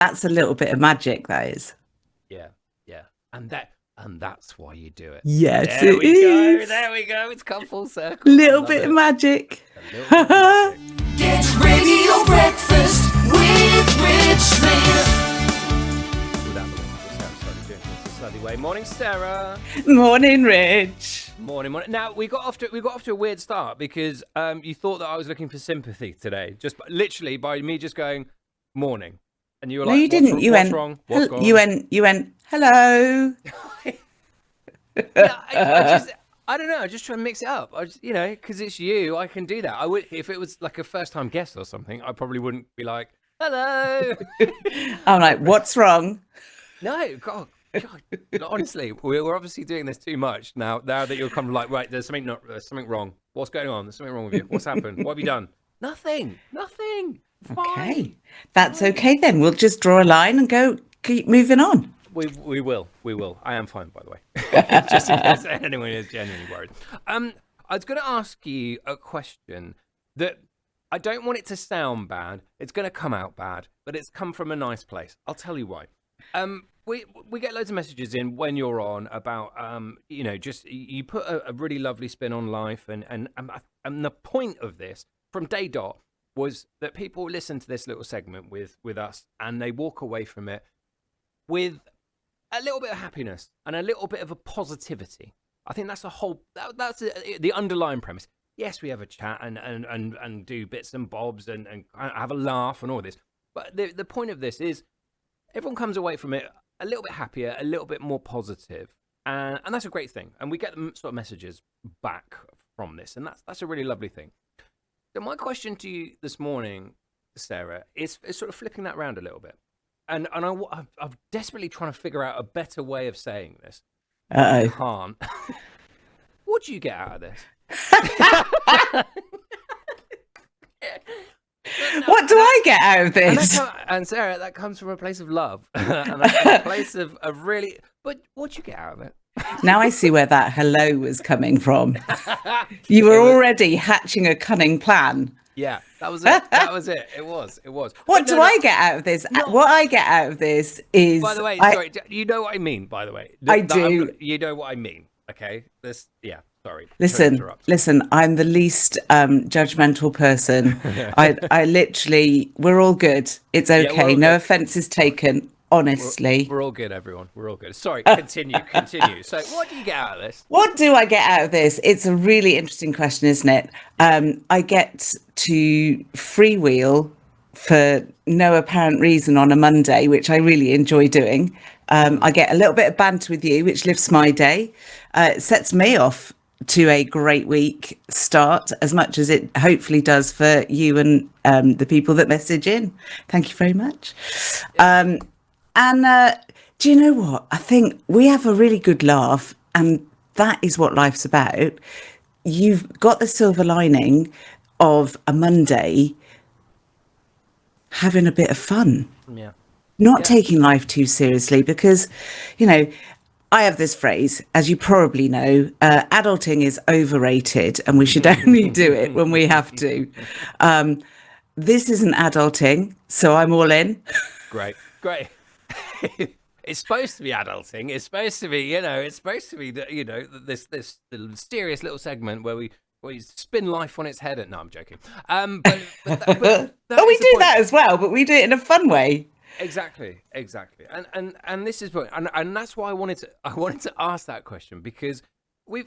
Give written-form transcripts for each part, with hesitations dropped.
That's a little bit of magic, that is. Yeah, yeah, and that's why you do it. Yes, There it we go. is. There we go. It's come full circle. I Little love bit of it. magic. A little bit of magic. Get radio breakfast with Rich Smith. Without the way, Sarah started doing things the Southey Way. Morning, Sarah. Morning, Rich. Morning, morning. Now we got off to a weird start because you thought that I was looking for sympathy today, just literally by me just going morning, and you were No, like, you didn't. You what's went. wrong? What's gone You on?" went. Hello. Yeah, I don't know. I just try and mix it up. I just, because it's you, I can do that. I would if it was like a first time guest or something. I probably wouldn't be like, "Hello." I'm like, what's wrong? No, God, honestly, we're obviously doing this too much now. Now that you're kind of like, right, there's something wrong. What's going on? There's something wrong with you. What's happened? What have you done? Nothing. Fine. Okay, that's okay then. We'll just draw a line and keep moving on. We will. I am fine, by the way. Just in case anyone is genuinely worried. I was going to ask you a question that I don't want it to sound bad. It's going to come out bad, but it's come from a nice place. I'll tell you why. We get loads of messages in when you're on about just you put a really lovely spin on life, and the point of this from day dot was that people listen to this little segment with us and they walk away from it with a little bit of happiness and a little bit of a positivity. I think that's the underlying premise. Yes, we have a chat and do bits and bobs and have a laugh and all this, but the point of this is everyone comes away from it a little bit happier, a little bit more positive, and that's a great thing. And we get them sort of messages back from this, and that's a really lovely thing. So my question to you this morning, Sarah, is sort of flipping that around a little bit. And I'm desperately trying to figure out a better way of saying this. I can't. What do you get out of this? What do I get out of this? And Sarah, that comes from a place of love and a place of really. But what do you get out of it? Now I see where that hello was coming from. You were already hatching a cunning plan. Yeah, that was it. That was it. It was. What do I get out of this? What I get out of this is... By the way, sorry, you know what I mean, by the way. I do. You know what I mean, okay? Sorry. Listen, I'm the least judgmental person. I literally, we're all good. It's okay. No offense is taken. Honestly, we're all good, everyone. We're all good. Sorry, continue. So, what do you get out of this? What do I get out of this? It's a really interesting question, isn't it? I get to freewheel for no apparent reason on a Monday, which I really enjoy doing. I get a little bit of banter with you, which lifts my day. It sets me off to a great week start, as much as it hopefully does for you and the people that message in. Thank you very much. And do you know what? I think we have a really good laugh, and that is what life's about. You've got the silver lining of a Monday having a bit of fun. Yeah. Not taking life too seriously, because, I have this phrase, as you probably know, adulting is overrated and we should only do it when we have to. This isn't adulting, so I'm all in. Great. It's supposed to be adulting. It's supposed to be, this mysterious little segment where we spin life on its head. No, I'm joking. But we do that as well, but we do it in a fun way. Exactly. And this is and that's why I wanted to ask that question, because we've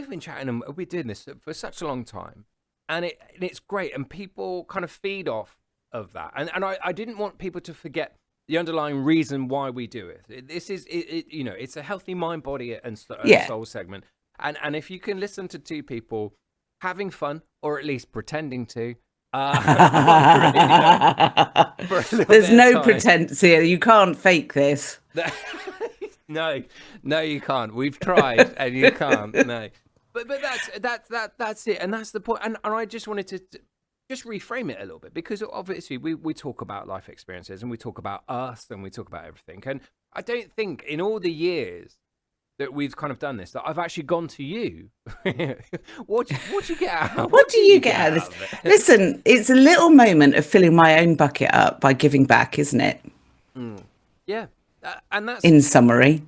been chatting and we've been doing this for such a long time, and it's great, and people kind of feed off of that, and I didn't want people to forget the underlying reason why we do it. This is it's a healthy mind, body, and soul segment, and if you can listen to two people having fun, or at least pretending to. There's no pretense here. You can't fake this. No, you can't. We've tried, and you can't. No, but that's it, and that's the point. And I just wanted to just reframe it a little bit, because obviously we talk about life experiences, and we talk about us, and we talk about everything. And I don't think in all the years that we've kind of done this, that I've actually gone to you. What do you get out? What do you get out of this? Listen, it's a little moment of filling my own bucket up by giving back, isn't it? Yeah, and that's in summary.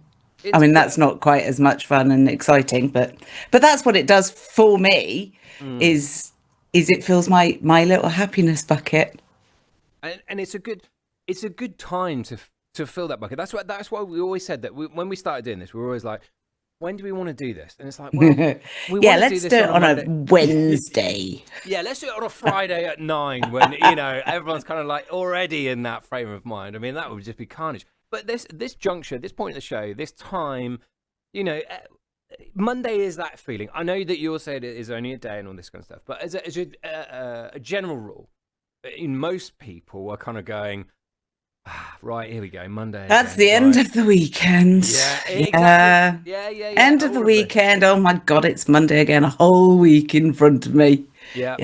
I mean, good. that's not quite as much fun and exciting, but that's what it does for me. Is it fills my little happiness bucket. And it's a good time to fill that bucket. That's why we always said that when we started doing this, we were always like, when do we want to do this? And it's like, well, we Yeah, want to do let's this do it on a Monday. Wednesday. Yeah, let's do it on a Friday at 9 when, you know, everyone's kind of like already in that frame of mind. I mean, that would just be carnage. But this juncture, this point of the show, this time, you know, Monday is that feeling. I know that you'll say it is only a day and all this kind of stuff, but as a general rule, in most people are kind of going, right, here we go, Monday. That's again, the end right. of the weekend. Yeah, exactly. Yeah. End of the weekend. Oh my God, it's Monday again. A whole week in front of me. Yeah.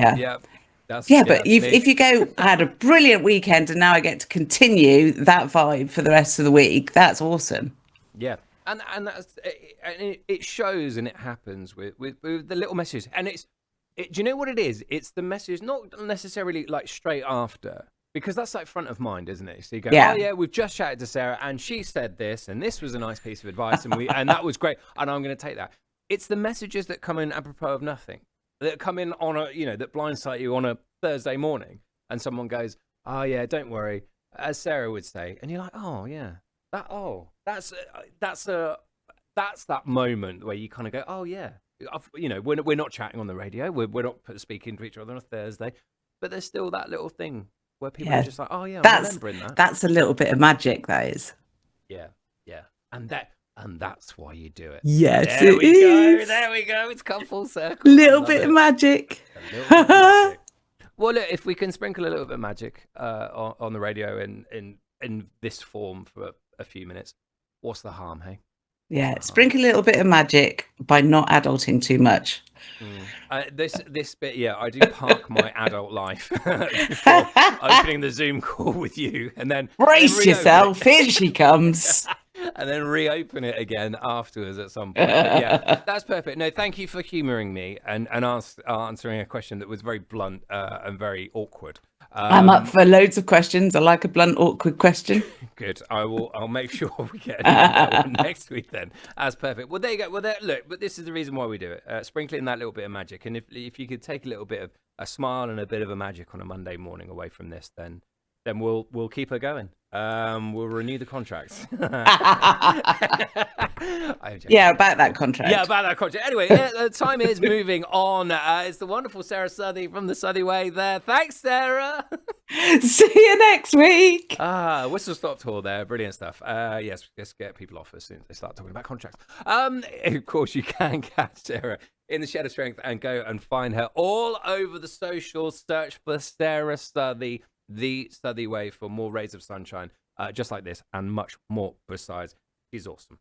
But That's me. if you go, I had a brilliant weekend and now I get to continue that vibe for the rest of the week. That's awesome. Yeah, and it shows and it happens with the little messages, and do you know what it is? It's the message, not necessarily like straight after, because that's like front of mind, isn't it? So you go, Yeah. oh yeah, we've just chatted to Sarah and she said this, and this was a nice piece of advice, and that was great, and I'm going to take that. It's the messages that come in apropos of nothing, that come in on that blindside you on a Thursday morning, and someone goes, oh yeah, don't worry, as Sarah would say, and you're like, oh yeah. That's that moment where you kind of go, oh yeah, we're not chatting on the radio, we're not speaking to each other on a Thursday, but there's still that little thing where people are just like, oh yeah, I'm remembering that. That's a little bit of magic, that is. Yeah, and that's why you do it. Yes, there it we is. go. There we go. It's come full circle. Little bit of magic. A little bit of magic. Well, look, if we can sprinkle a little bit of magic on the radio in this form for a few minutes, what's the harm, hey? Yeah, sprinkle a little bit of magic by not adulting too much. This bit, yeah, I do park my adult life before opening the Zoom call with you, and then Brace yourself, here she comes. and then reopen it again afterwards at some point. But yeah, that's perfect. No, thank you for humouring me and answering a question that was very blunt and very awkward. I'm up for loads of questions. I like a blunt, awkward question. Good. I'll make sure we get that one next week then. That's perfect. Well, there you go. Well, look, but this is the reason why we do it. Sprinkle in that little bit of magic. And if you could take a little bit of a smile and a bit of a magic on a Monday morning away from this, then we'll keep her going. We'll renew the contracts. Yeah, about that contract. Yeah, about that contract. Anyway, the time is moving on. It's the wonderful Sara Southey from the Southey Way there. Thanks, Sarah. See you next week. Whistle stop tour there. Brilliant stuff. Yes, let's get people off as soon as they start talking about contracts. Of course, you can catch Sarah in the Shed of Strength and go and find her all over the socials. Search for Sara Southey, the Southey Way, for more rays of sunshine, just like this and much more besides. She's awesome.